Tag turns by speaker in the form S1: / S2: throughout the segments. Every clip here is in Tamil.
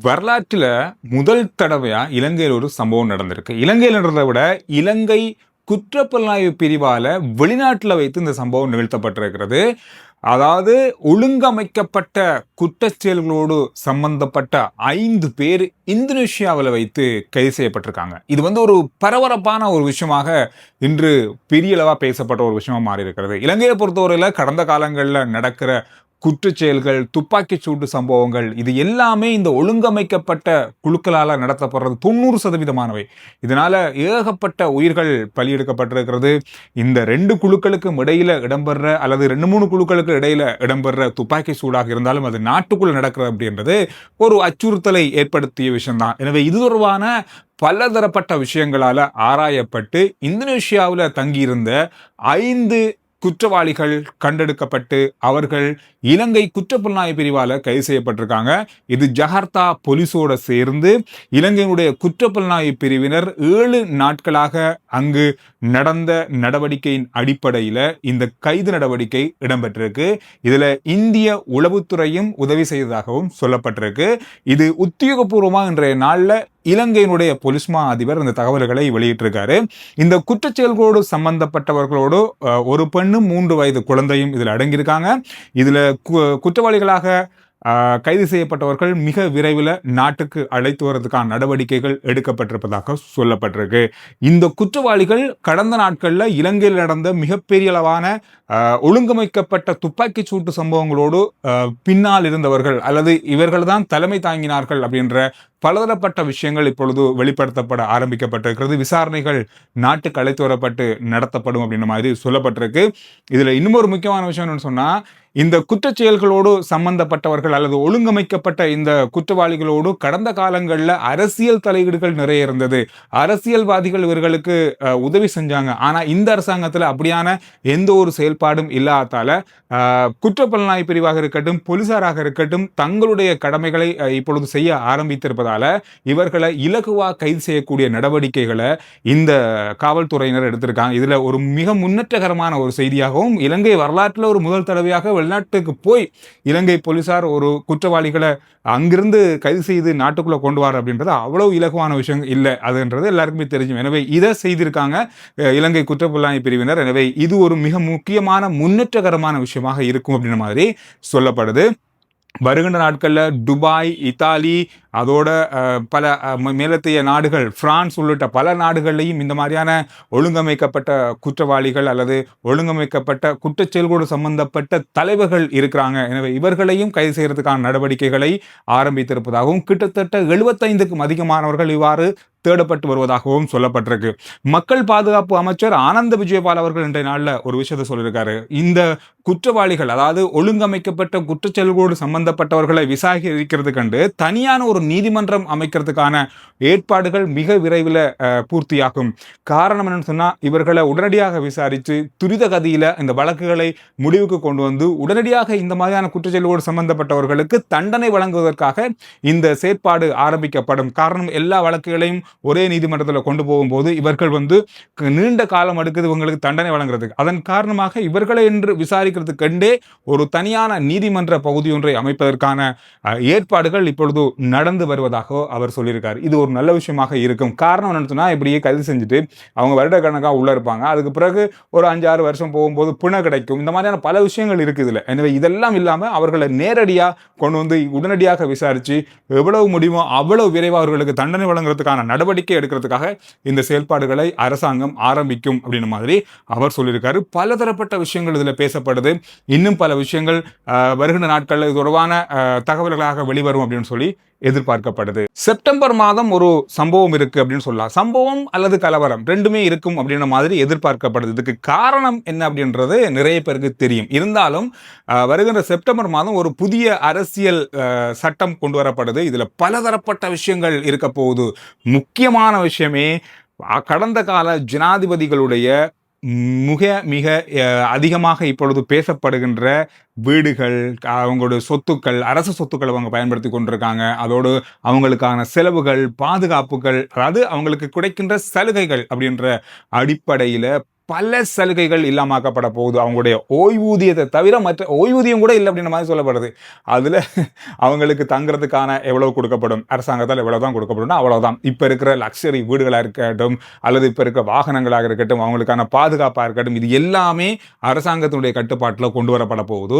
S1: வரலாற்றில் முதல் தடவையா இலங்கையில் ஒரு சம்பவம் நடந்திருக்கு. இலங்கையில் நடந்ததை விட இலங்கை குற்றப்புலனாய்வு பிரிவால வெளிநாட்டில் வைத்து இந்த சம்பவம் நிகழ்த்தப்பட்டிருக்கிறது. அதாவது ஒழுங்கமைக்கப்பட்ட குற்றச்செயல்களோடு சம்பந்தப்பட்ட 5 பேர் இந்தோனேஷியாவில் வைத்து கைது செய்யப்பட்டிருக்காங்க. இது ஒரு பரபரப்பான ஒரு விஷயமாக இன்று பெரிய அளவா பேசப்பட்ட ஒரு விஷயமா மாறி இருக்கிறது. இலங்கையை பொறுத்தவரையில் கடந்த காலங்களில் நடக்கிற குற்றச்செயல்கள், துப்பாக்கி சூட்டு சம்பவங்கள், இது எல்லாமே இந்த ஒழுங்கமைக்கப்பட்ட குழுக்களால் நடத்தப்படுறது 90%. இதனால ஏகப்பட்ட உயிர்கள் பலியெடுக்கப்பட்டிருக்கிறது. இந்த 2 குழுக்களுக்கும் இடையில இடம்பெற அல்லது 2-3 குழுக்களுக்கு இடையில இடம்பெற துப்பாக்கி சூடாக இருந்தாலும் அது நாட்டுக்குள்ள நடக்கிறது அப்படின்றது ஒரு அச்சுறுத்தலை ஏற்படுத்திய விஷயம்தான். எனவே இது தொடர்பான பலதரப்பட்ட விஷயங்களால ஆராயப்பட்டு இந்தோனேஷியாவில் தங்கியிருந்த 5 குற்றவாளிகள் கண்டெடுக்கப்பட்டு அவர்கள் இலங்கை குற்றப்புலனாய்வு பிரிவால கைது செய்யப்பட்டிருக்காங்க. இது ஜகார்த்தா போலீஸோட சேர்ந்து இலங்கையினுடைய குற்றப்புலனாய்வு பிரிவினர் 7 நாட்களாக அங்கு நடந்த நடவடிக்கையின் அடிப்படையில இந்த கைது நடவடிக்கை இடம்பெற்றிருக்கு. இதுல இந்திய உளவுத்துறையும் உதவி செய்ததாகவும் சொல்லப்பட்டிருக்கு. இது உத்தியோகபூர்வமாக இன்றைய நாள்ல இலங்கையினுடைய போலீஸ் மா அதிபர் இந்த தகவல்களை வெளியிட்டிருக்காரு. இந்த குற்றச்செயல்களோடு சம்பந்தப்பட்டவர்களோடு ஒரு பெண்ணும் 3 வயது குழந்தையும் இதில் அடங்கியிருக்காங்க. இதுல குற்றவாளிகளாக கைது செய்யப்பட்டவர்கள் மிக விரைவில் நாட்டுக்கு அழைத்து வருவதற்கான நடவடிக்கைகள் எடுக்கப்பட்டிருப்பதாக சொல்லப்பட்டிருக்கு. இந்த குற்றவாளிகள் கடந்த நாட்களில் இலங்கையில் நடந்த மிகப்பெரிய அளவான ஒழுங்கமைக்கப்பட்ட துப்பாக்கி சூட்டு சம்பவங்களோடு பின்னால் இருந்தவர்கள் அல்லது இவர்கள் தான் தலைமை தாங்கினார்கள் அப்படின்ற பலதரப்பட்ட விஷயங்கள் இப்பொழுது வெளிப்படுத்தப்பட ஆரம்பிக்கப்பட்டிருக்கிறது. விசாரணைகள் நாட்டுக்கு அழைத்து வரப்பட்டு நடத்தப்படும் அப்படின்ற மாதிரி சொல்லப்பட்டிருக்கு. இதுல இன்னும் ஒரு முக்கியமான விஷயம் என்னன்னு சொன்னா, இந்த குற்றச்செயல்களோடு சம்பந்தப்பட்டவர்கள் அல்லது ஒழுங்கமைக்கப்பட்ட இந்த குற்றவாளிகளோடு கடந்த காலங்களில் அரசியல் தலையீடுகள் நிறைய இருந்தது. அரசியல்வாதிகள் இவர்களுக்கு உதவி செஞ்சாங்க. ஆனா இந்த அரசாங்கத்தில் அப்படியான எந்த ஒரு செயல்பாடும் இல்லாதால குற்றப்புலனாய்வு பிரிவாக இருக்கட்டும், போலீசாராக இருக்கட்டும், தங்களுடைய கடமைகளை இப்பொழுது செய்ய ஆரம்பித்திருப்பதால இவர்களை இலகுவா கைது செய்யக்கூடிய நடவடிக்கைகளை இந்த காவல்துறையினர் எடுத்திருக்காங்க. இதுல ஒரு மிக முன்னேற்றகரமான ஒரு செய்தியாகவும், இலங்கை வரலாற்றில் ஒரு முதல் தடவையாக வெளிநாட்டுக்கு போய் இலங்கை போலீசார் ஒரு குற்றவாளிகளை அங்கிருந்து கைது செய்து நாட்டுக்குள்ள கொண்டு வர அப்படின்றது அவ்வளவு இலகுவான விஷயம் இல்லை. அதுன்றது எல்லாருக்குமே தெரியும். எனவே இதை செய்திருக்காங்க இலங்கை குற்றப்புலனாய்வு பிரிவினர். எனவே இது ஒரு மிக முக்கியமான முன்னேற்றகரமான விஷயமாக இருக்கும் அப்படின்ற மாதிரி சொல்லப்படுது. வருகின்ற நாட்களில் துபாய், இத்தாலி, அதோட பல மேலத்தைய நாடுகள், பிரான்ஸ் உள்ளிட்ட பல நாடுகள்லையும் இந்த மாதிரியான ஒழுங்கமைக்கப்பட்ட குற்றவாளிகள் அல்லது ஒழுங்கமைக்கப்பட்ட குற்றச்செயல்களோடு சம்பந்தப்பட்ட தலைவர்கள் இருக்கிறாங்க. எனவே இவர்களையும் கைது செய்யறதுக்கான நடவடிக்கைகளை ஆரம்பித்திருப்பதாகவும், கிட்டத்தட்ட 75க்கும் அதிகமானவர்கள் இவ்வாறு தேடப்பட்டு வருவதாகவும் சொல்லப்பட்டிருக்கு. மக்கள் பாதுகாப்பு அமைச்சர் ஆனந்த விஜயபால் அவர்கள் இன்றைய நாளில் ஒரு விஷயத்தை சொல்லியிருக்காரு. இந்த குற்றவாளிகள், அதாவது ஒழுங்கமைக்கப்பட்ட குற்றச்செயல்களோடு சம்பந்தப்பட்டவர்களை விசாரிக்கிறது கண்டு தனியான ஒரு நீதிமன்றம் அமைக்கிறதுக்கான ஏற்பாடுகள் மிக விரைவில் பூர்த்தியாகும். காரணம் என்னன்னு சொன்னா, இவர்களை உடனடியாக விசாரித்து துரித கதியில இந்த வழக்குகளை முடிவுக்கு கொண்டு வந்து உடனடியாக இந்த மாதிரியான குற்றச்செயல்களோடு சம்பந்தப்பட்டவர்களுக்கு தண்டனை வழங்குவதற்காக இந்த செயற்பாடு ஆரம்பிக்கப்படும். காரணம், எல்லா வழக்குகளையும் ஒரே நீதிமன்றத்தில் கொண்டு போகும்போது இவர்கள் நீண்ட காலம் எடுக்குது இவங்களுக்கு தண்டனை வழங்குறதுக்கு. அதன் காரணமாக இவர்களை என்று விசாரிக்கிறதுக்கு கண்டே ஒரு தனியான நீதிமன்ற பகுதி ஒன்றை அமைப்பதற்கான ஏற்பாடுகள் இப்பொழுது நடந்து வருவதாக அவர் சொல்லியிருக்கார். இது ஒரு நல்ல விஷயமாக இருக்கும். காரணம் என்னன்னு சொன்னா, இப்படியே கைது செஞ்சுட்டு அவங்க வருட கணக்காக உள்ள இருப்பாங்க. அதுக்கு பிறகு ஒரு 5-6 வருஷம் போகும்போது பிணை கிடைக்கும். இந்த மாதிரியான பல விஷயங்கள் இருக்குது இதுல. எனவே இதெல்லாம் இல்லாம அவர்களை நேரடியாக கொண்டு வந்து உடனடியாக விசாரிச்சு எவ்வளவு முடியுமோ அவ்வளவு விரைவாக அவர்களுக்கு தண்டனை வழங்குறதுக்கான நடவடிக்கை எடுக்கிறதுக்காக இந்த செயல்பாடுகளை அரசாங்கம் ஆரம்பிக்கும் அப்படின்னு மாதிரி அவர் சொல்லியிருக்காரு. பலதரப்பட்ட விஷயங்கள் இதுல பேசப்படுது. இன்னும் பல விஷயங்கள் வருகின்ற நாட்களில் இது தொடர்பான தகவல்களாக வெளிவரும் அப்படின்னு சொல்லி எதிர்பார்க்கப்படுது. செப்டம்பர் மாதம் ஒரு சம்பவம் இருக்கு அப்படின்னு சொல்லலாம். சம்பவம் அல்லது கலவரம் ரெண்டுமே இருக்கும் அப்படின்ற மாதிரி எதிர்பார்க்கப்படுது. இதுக்கு காரணம் என்ன அப்படின்றது நிறைய பேருக்கு தெரியும். இருந்தாலும் வருகின்ற செப்டம்பர் மாதம் ஒரு புதிய அரசியல் சட்டம் கொண்டு வரப்படுது. இதுல பலதரப்பட்ட விஷயங்கள் இருக்க போகுது. முக்கியமான விஷயமே, கடந்த கால ஜனாதிபதிகளுடைய மிக அதிகமாக இப்பொழுது பேசப்படுகின்ற வீடுகள், அவங்களுடைய சொத்துக்கள், அரசு சொத்துக்களை அவங்க பயன்படுத்தி கொண்டிருக்காங்க. அதோடு அவங்களுக்கான செலவுகள், பாதுகாப்புகள், அதாவது அவங்களுக்கு கிடைக்கின்ற சலுகைகள் அப்படின்ற அடிப்படையில் பல சலுகைகள் இல்லாமக்கப்பட போகுது. அவங்களுடைய ஓய்வூதியத்தை தவிர மற்ற ஓய்வூதியம் கூட இல்லை அப்படின்ற மாதிரி சொல்லப்படுது. அதில் அவங்களுக்கு தங்குறதுக்கான எவ்வளவு கொடுக்கப்படும், அரசாங்கத்தால் எவ்வளவு தான் கொடுக்கப்படும், அவ்வளவுதான். இப்போ இருக்கிற லக்ஸரி வீடுகளாக இருக்கட்டும் அல்லது இப்போ இருக்கிற வாகனங்களாக இருக்கட்டும், அவங்களுக்கான பாதுகாப்பாக இருக்கட்டும், இது எல்லாமே அரசாங்கத்தினுடைய கட்டுப்பாட்டில் கொண்டு வரப்பட போகுது.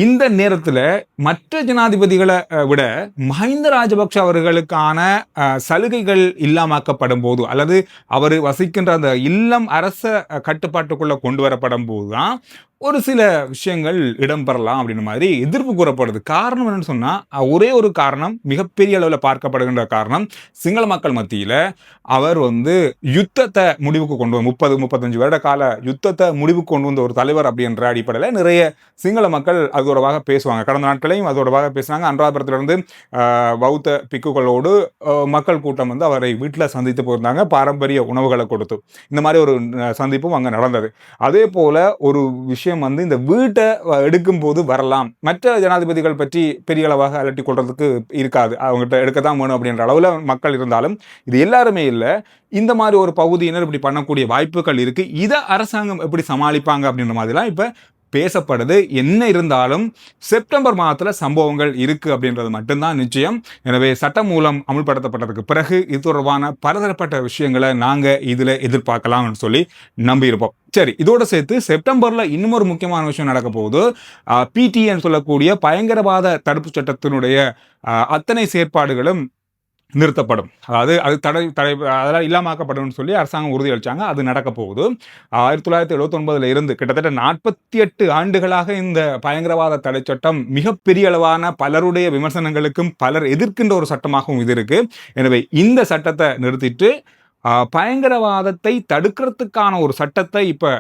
S1: இந்த நேரத்தில் மற்ற ஜனாதிபதிகளை விட மஹிந்த ராஜபக்ஷ அவர்களுக்கான சலுகைகள் இல்லாமக்கப்படும் போது அல்லது அவர் வசிக்கின்ற அந்த இல்லம் அரச கட்டுப்பாட்டுக்குள்ள கொண்டு வரப்படும் போதுதான் ஒரு சில விஷயங்கள் இடம்பெறலாம் அப்படின்ற மாதிரி எதிர்ப்பு கூறப்படுது. காரணம் என்னன்னு சொன்னா, ஒரே ஒரு காரணம், மிகப்பெரிய அளவில் பார்க்கப்படுகின்ற காரணம், சிங்கள மக்கள் மத்தியில அவர் யுத்தத்தை முடிவுக்கு கொண்டு 30-35 வருட கால யுத்தத்தை முடிவுக்கு கொண்டு வந்த ஒரு தலைவர் அப்படின்ற அடிப்படையில் நிறைய சிங்கள மக்கள் அது தொடர்பாக பேசுவாங்க. கடந்த நாட்களையும் அது தொடர்பாக பேசுனாங்க. அனுராதபுரத்திலிருந்து பௌத்த பிக்குகளோடு மக்கள் கூட்டம் அவரை வீட்டில் சந்தித்து போயிருந்தாங்க, பாரம்பரிய உணவுகளை கொடுத்து. இந்த மாதிரி ஒரு சந்திப்பும் அங்கே நடந்தது. அதே போல ஒரு விஷயம் இந்த வீட்டை எடுக்கும் போது வரலாம், மற்ற ஜனாதிபதிகள் பற்றி பெரிய அளவாக அலட்டி கொள்றதுக்கு இருக்காது, அவங்ககிட்ட எடுக்கத்தான் வேணும் அப்படின்ற அளவில் மக்கள் இருந்தாலும் இது எல்லாருமே இல்லை. இந்த மாதிரி ஒரு பகுதியினர் இப்படி பண்ணக்கூடிய வாய்ப்புகள் இருக்கு. இதை அரசாங்கம் எப்படி சமாளிப்பாங்க அப்படின்ற மாதிரிலாம் இப்போ பேசப்படுது. என்ன இருந்தாலும் செப்டம்பர் மாதத்தில் சம்பவங்கள் இருக்கு அப்படின்றது மட்டும்தான் நிச்சயம். எனவே சட்டம் மூலம் அமுல்படுத்தப்பட்டதுக்கு பிறகு இது தொடர்பான பலதரப்பட்ட விஷயங்களை நாங்கள் இதில் எதிர்பார்க்கலாம்னு சொல்லி நம்பியிருப்போம். சரி, இதோட சேர்த்து செப்டம்பர்ல இன்னும் ஒரு முக்கியமான விஷயம் நடக்க போகுது. பிடிஎன்னு சொல்லக்கூடிய பயங்கரவாத தடுப்பு சட்டத்தினுடைய அத்தனை செயற்பாடுகளும் நிறுத்தப்படும். அதாவது அது அதெல்லாம் இல்லாமக்கப்படும் சொல்லி அரசாங்கம் உறுதியளிச்சாங்க. அது நடக்க போகுது. 1979 இருந்து கிட்டத்தட்ட 48 ஆண்டுகளாக இந்த பயங்கரவாத தடை சட்டம் மிகப்பெரிய அளவான பலருடைய விமர்சனங்களுக்கும் பலர் எதிர்க்கின்ற ஒரு சட்டமாகவும் இது இருக்கு. எனவே இந்த சட்டத்தை நிறுத்திட்டு பயங்கரவாதத்தை தடுக்கிறதுக்கான ஒரு சட்டத்தை இப்போ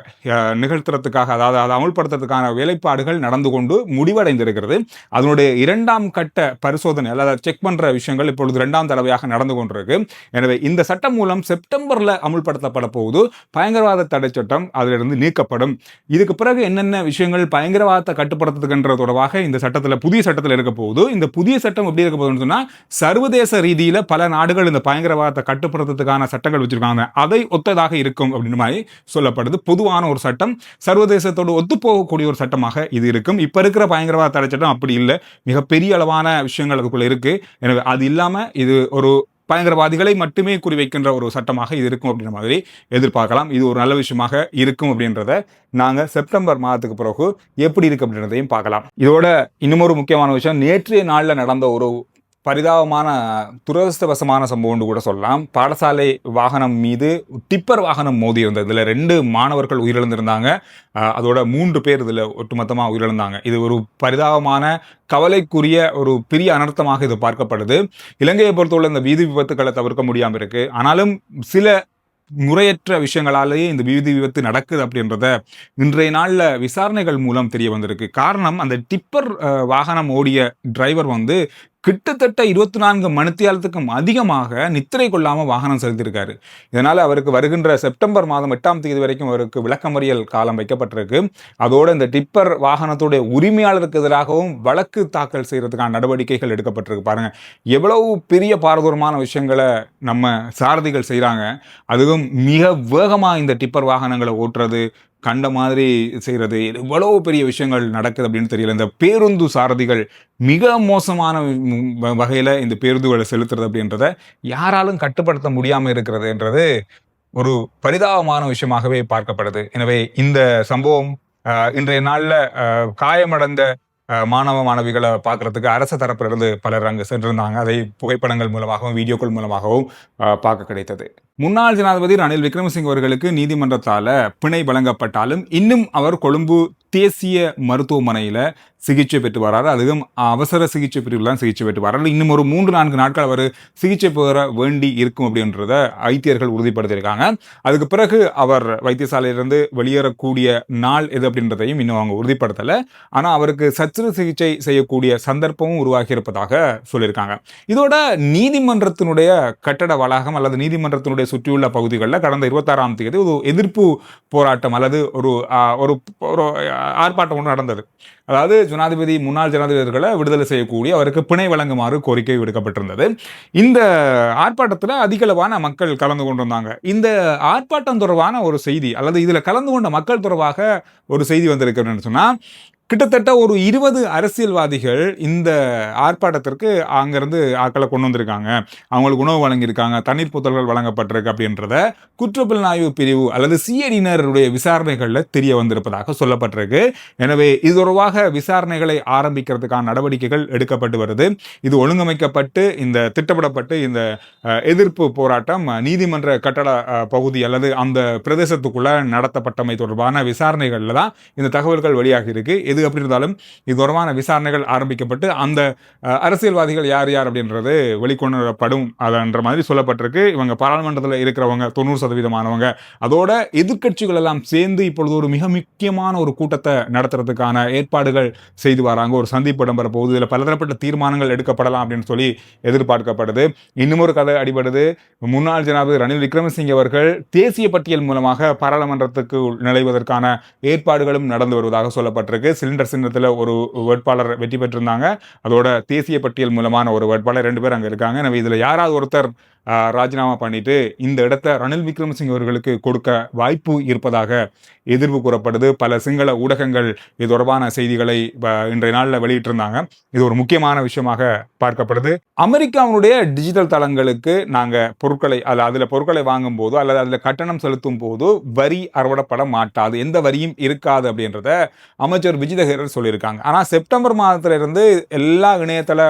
S1: நிகழ்த்துறதுக்காக, அதாவது அதை அமுல்படுத்துறதுக்கான வேலைப்பாடுகள் நடந்து கொண்டு முடிவடைந்திருக்கிறது. அதனுடைய 2ஆம் கட்ட பரிசோதனை அதாவது செக் பண்ணுற விஷயங்கள் இப்பொழுது 2ஆம் தடவையாக நடந்து கொண்டிருக்கு. எனவே இந்த சட்டம் மூலம் செப்டம்பரில் அமுல்படுத்தப்பட போகுது. பயங்கரவாத தடை சட்டம் அதிலிருந்து நீக்கப்படும். இதுக்கு பிறகு என்னென்ன விஷயங்கள் பயங்கரவாதத்தை கட்டுப்படுத்துகின்ற தொடர்பாக இந்த சட்டத்தில் புதிய சட்டத்தில் இருக்க போகுது. இந்த புதிய சட்டம் எப்படி இருக்க போகுதுன்னு சொன்னால், சர்வதேச ரீதியில் பல நாடுகள் இந்த பயங்கரவாதத்தை கட்டுப்படுத்துறதுக்கான சட்டங்கள் வச்சிருக்காங்க, அதை ஒத்ததாக இருக்கும் அப்படின்னு மாதிரி சொல்லப்படுது. பொதுவான ஒரு சட்டம், சர்வதேசத்தோடு ஒத்து போகக்கூடிய ஒரு சட்டமாக இது இருக்கும். இப்ப இருக்கிற பயங்கரவாத தடை சட்டம் அப்படி இல்லை, மிகப்பெரிய அளவான விஷயங்கள் அதுக்குள்ள இருக்கு. எனவே அது இல்லாம இது ஒரு பயங்கரவாதிகளை மட்டுமே குறிவைக்கின்ற ஒரு சட்டமாக இது இருக்கும் அப்படின்ற மாதிரி எதிர்பார்க்கலாம். இது ஒரு நல்ல விஷயமாக இருக்கும் அப்படின்றத நாங்கள் செப்டம்பர் மாதத்துக்கு பிறகு எப்படி இருக்கு அப்படின்றதையும் பார்க்கலாம். இதோட இன்னும் ஒரு முக்கியமான விஷயம், நேற்றைய நாளில் நடந்த ஒரு பரிதாபமான துரதிருஷ்டவசமான சம்பவம் கூட சொல்லலாம். பாடசாலை வாகனம் மீது டிப்பர் வாகனம் மோதி இருந்தது. இதில் 2 மாணவர்கள் உயிரிழந்திருந்தாங்க. அதோட 3 பேர் இதில் ஒட்டுமொத்தமாக உயிரிழந்தாங்க. இது ஒரு பரிதாபமான கவலைக்குரிய ஒரு பெரிய அனர்த்தமாக இது பார்க்கப்படுது. இலங்கையை பொறுத்தவரை இந்த வீதி விபத்துக்களை தவிர்க்க முடியாமல் இருக்கு. ஆனாலும் சில முறையற்ற விஷயங்களாலேயே இந்த வீதி விபத்து நடக்குது அப்படின்றத இன்றைய நாளில் விசாரணைகள் மூலம் தெரிய வந்திருக்கு. காரணம், அந்த டிப்பர் வாகனம் ஓடிய டிரைவர் கிட்டத்தட்ட 24 மணித்தியாலத்துக்கும் அதிகமாக நித்திரை கொள்ளாமல் வாகனம் செலுத்தியிருக்காரு. இதனால் அவருக்கு வருகின்ற செப்டம்பர் மாதம் 8ஆம் தேதி வரைக்கும் அவருக்கு விளக்கமறியல் காலம் வைக்கப்பட்டிருக்கு. அதோடு இந்த டிப்பர் வாகனத்துடைய உரிமையாளருக்கு எதிராகவும் வழக்கு தாக்கல் செய்யறதுக்கான நடவடிக்கைகள் எடுக்கப்பட்டிருக்கு. பாருங்க, எவ்வளவு பெரிய பாரதூரமான விஷயங்களை நம்ம சாரதிகள் செய்கிறாங்க. அதுவும் மிக வேகமாக இந்த டிப்பர் வாகனங்களை ஓட்டுறது, கண்ட மாதிரி செய்கிறது, இவ்வளவு பெரிய விஷயங்கள் நடக்குது அப்படின்னு தெரியல. இந்த பேருந்து சாரதிகள் மிக மோசமான வகையில் இந்த பேருந்துகளை செலுத்துறது அப்படின்றத யாராலும் கட்டுப்படுத்த முடியாமல் இருக்கிறதுன்றது ஒரு பரிதாபமான விஷயமாகவே பார்க்கப்படுது. எனவே இந்த சம்பவம் இன்றைய நாளில் காயமடைந்த மாணவ மாணவிகளை பார்க்கறதுக்கு அரசு தரப்பிலிருந்து பலர் அங்கு சென்றிருந்தாங்க. அதை புகைப்படங்கள் மூலமாகவும் வீடியோக்கள் மூலமாகவும் பார்க்க கிடைத்தது. முன்னாள் ஜனாதிபதி ரணில் விக்ரமசிங்க அவர்களுக்கு நீதிமன்றத்தால் பிணை வழங்கப்பட்டாலும் இன்னும் அவர் கொழும்பு தேசிய மருத்துவமனையில் சிகிச்சை பெற்று வர்றாரு. அதுவும் அவசர சிகிச்சை பிரிவில் தான் சிகிச்சை பெற்று வர்றாரு. இன்னும் ஒரு 3-4 நாட்கள் அவர் சிகிச்சை பெற வேண்டி இருக்கும் அப்படின்றத வைத்தியர்கள் உறுதிப்படுத்தியிருக்காங்க. அதுக்கு பிறகு அவர் வைத்தியசாலையிலிருந்து வெளியேறக்கூடிய நாள் எது அப்படின்றதையும் இன்னும் அவங்க உறுதிப்படுத்தலை. ஆனால் அவருக்கு சத்திர சிகிச்சை செய்யக்கூடிய சந்தர்ப்பமும் உருவாகி இருப்பதாக சொல்லியிருக்காங்க. இதோட நீதிமன்றத்தினுடைய கட்டட வளாகம் அல்லது நீதிமன்றத்தினுடைய சுற்றியுள்ள பகுதிகளில் கடந்த 26ஆம் தேதி ஒரு எதிர்ப்பு போராட்டம் அல்லது ஒரு ஆர்ப்பாட்டம் ஒன்று நடந்தது. அதாவது முன்னாள் ஜனாதிபதிகளை விடுதலை செய்யக்கூடிய அவருக்கு பிணை வழங்குமாறு கோரிக்கை விடுக்கப்பட்டிருந்தது. இந்த ஆர்ப்பாட்டத்தில் அதிகளவான மக்கள் கலந்து கொண்டிருந்தாங்க. இந்த ஆர்ப்பாட்டம் தொடர்பான ஒரு செய்தி அல்லது இதில் கலந்து கொண்ட மக்கள் தொடர்பாக ஒரு செய்தி வந்திருக்குன்னு சொன்னால், கிட்டத்தட்ட ஒரு 20 அரசியல்வாதிகள் இந்த ஆர்ப்பாட்டத்திற்கு அங்கிருந்து ஆட்களை கொண்டு வந்திருக்காங்க, அவங்களுக்கு உணவு வழங்கியிருக்காங்க, தண்ணீர் புத்தல்கள் வழங்கப்பட்டிருக்கு அப்படின்றத குற்றப்புலனாய்வு பிரிவு அல்லது சிஐடியினருடைய விசாரணைகளில் தெரிய வந்திருப்பதாக சொல்லப்பட்டிருக்கு. எனவே இது தொடர்பாக விசாரணைகளை ஆரம்பிக்கிறதுக்கான நடவடிக்கைகள் எடுக்கப்பட்டு வருது. இது ஒழுங்கமைக்கப்பட்டு இந்த திட்டமிடப்பட்டு இந்த எதிர்ப்பு போராட்டம் நீதிமன்ற கட்டட பகுதி அல்லது அந்த பிரதேசத்துக்குள்ள நடத்தப்பட்டமை தொடர்பான விசாரணைகளில் தான் இந்த தகவல்கள் வெளியாகி இருக்கு. எது அப்படி இருந்தாலும் இது தொடர்பான விசாரணைகள் ஆரம்பிக்கப்பட்டு அந்த அரசியல்வாதிகள் யார் யார் அப்படின்றது வெளிக்கொண்டு வரப்படும் அதன்ற மாதிரி சொல்லப்பட்டிருக்கு. இவங்க பாராளுமன்றத்தில் இருக்கிறவங்க 90% அதோட எதிர்க்கட்சிகள் எல்லாம் சேர்ந்து இப்பொழுது ஒரு மிக முக்கியமான ஒரு கூட்டத்தை நடத்துறதுக்கான ஏற்பாடுகள் செய்து வராங்க. ஒரு சந்திப்பு இடம்பெற போகுது. இதில் பலதரப்பட்ட தீர்மானங்கள் எடுக்கப்படலாம் அப்படின்னு சொல்லி எதிர்பார்க்கப்படுது. இன்னும் ஒரு கதை அடிபடுது. முன்னாள் ஜனாதிபதி ரணில் விக்ரமசிங்கே அவர்கள் தேசிய பட்டியல் மூலமாக பாராளுமன்றத்துக்கு நுழைவதற்கான ஏற்பாடுகளும் நடந்து வருவதாக சொல்லப்பட்டிருக்கு. சிலிண்டர் சின்னத்தில் ஒரு வேட்பாளர் வெற்றி பெற்றிருந்தாங்க. அதோட தேசிய பட்டியல் மூலமான ஒரு வேட்பாளர் 2 பேர் அங்கே இருக்காங்க. எனவே இதில் யாராவது ஒருத்தர் ராஜினாமா பண்ணிட்டு இந்த இடத்தை ரணில் விக்ரமசிங்கே அவர்களுக்கு கொடுக்க வாய்ப்பு இருப்பதாக எதிர்ப்பு கூறப்படுது. பல சிங்கள ஊடகங்கள் இது தொடர்பான செய்திகளை இன்றைய நாளில் வெளியிட்டிருந்தாங்க. இது ஒரு முக்கியமான விஷயமாக பார்க்கப்படுது. அமெரிக்காவுடைய டிஜிட்டல் தளங்களுக்கு நாங்கள் பொருட்களை அதில் பொருட்களை வாங்கும் போது அல்லது அதில் கட்டணம் செலுத்தும் போது வரி அறவிடப்பட மாட்டாது, எந்த வரியும் இருக்காது அப்படின்றத அமைச்சர் விஜிதஹேரர் சொல்லியிருக்காங்க. ஆனால் செப்டம்பர் மாதத்திலிருந்து எல்லா இணையதள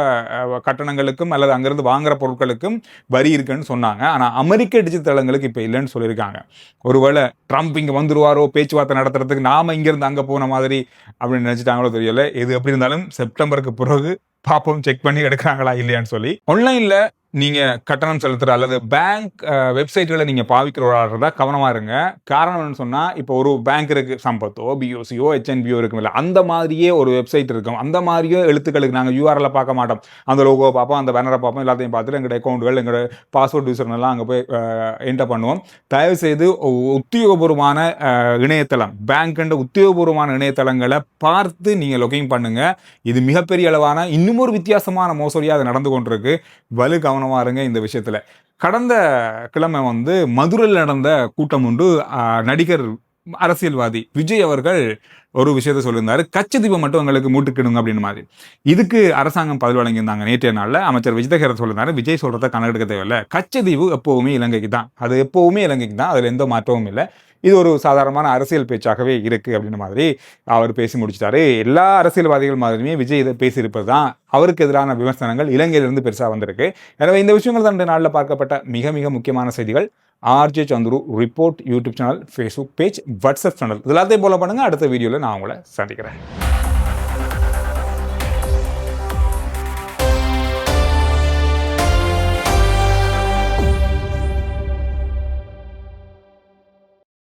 S1: கட்டணங்களுக்கும் அல்லது அங்கிருந்து வாங்குற பொருட்களுக்கும் வரி இருக்குன்னு சொன்னாங்க. ஆனால் அமெரிக்க டிஜிட்டல் தளங்களுக்கு இப்போ இல்லைன்னு சொல்லியிருக்காங்க. ஒருவேளை ட்ரம்ப் இங்கே வந்துருவாரோ பேச்சுவார்த்தை நடத்துறதுக்கு நாம இங்கிருந்து அங்கே போன மாதிரி அப்படின்னு நினைச்சிட்டாங்களோ தெரியல. எது எப்படி இருந்தாலும் செப்டம்பருக்கு பிறகு பாப்போம், செக் பண்ணி எடுக்கிறாங்களா இல்லையான்னு சொல்லி. ஆன்லைன்ல நீங்க கட்டணம் செலுத்துற அல்லது பேங்க் வெப்சைட்களை நீங்க பாவிக்கிறதா கவனமா இருங்க. காரணம் என்னன்னு சொன்னா, இப்போ ஒரு பேங்க் இருக்கு, சம்பத்தோ பிஓசியோ ஹெச்என்பிஓ இருக்குல்ல, அந்த மாதிரியே ஒரு வெப்சைட் இருக்கும். அந்த மாதிரியே எழுத்துக்களுக்கு நாங்கள் யூஆர்எல் பார்க்க மாட்டோம். அந்த லோகோ பார்ப்போம், அந்த பேனரை பார்ப்போம், எல்லாத்தையும் பார்த்துட்டு எங்களோட அக்கௌண்ட்கள் எங்களோட பாஸ்வேர்ட் யூசர்னெல்லாம் அங்கே போய் என்டர் பண்ணுவோம். தயவு செய்து உத்தியோகபூர்வமான இணையதளம், பேங்க் உத்தியோகபூர்வமான இணையதளங்களை பார்த்து நீங்கள் லொகிங் பண்ணுங்க. இது மிகப்பெரிய அளவான இன்னும் ஒரு வித்தியாசமான மோசடியாக அது நடந்து கொண்டிருக்கு. வலு கவனமாக இருங்க இந்த விஷயத்தில். கடந்த கிழமை மதுரையில் நடந்த கூட்டம் ஒன்று நடிகர் அரசியல்வாதி விஜய் அவர்கள் ஒரு விஷயத்த சொல்லியிருந்தாரு. கச்சதீபம் மட்டும் எங்களுக்கு மூட்டுக்கிடுங்க அப்படின்னு மாதிரி. இதுக்கு அரசாங்கம் பதில் வழங்கியிருந்தாங்க. நேற்றைய நாளில் அமைச்சர் விஜயதஹேரர் சொல்லியிருந்தாரு, விஜய் சொல்றதை கணக்கெடுக்க தேவையில்லை, கச்சதீவு எப்போவுமே இலங்கைக்கு தான், அது எப்போவுமே இலங்கைக்கு தான், அதில் எந்த மாற்றமும் இல்லை, இது ஒரு சாதாரணமான அரசியல் பேச்சாகவே இருக்கு அப்படின்னு மாதிரி அவர் பேசி முடிச்சிட்டாரு. எல்லா அரசியல்வாதிகள் மாதிரியுமே விஜய் இதை பேசியிருப்பது தான் அவருக்கு எதிரான விமர்சனங்கள் இலங்கையிலிருந்து பெருசாக வந்திருக்கு. எனவே இந்த விஷயங்கள் தான் நாளில் பார்க்கப்பட்ட மிக மிக முக்கியமான செய்திகள். RJ Chandru report YouTube channel, Facebook page, WhatsApp channel, எல்லாத்தையும் போல பண்ணுங்க. அடுத்த வீடியோவில் நான் உங்களை சந்திக்கிறேன்.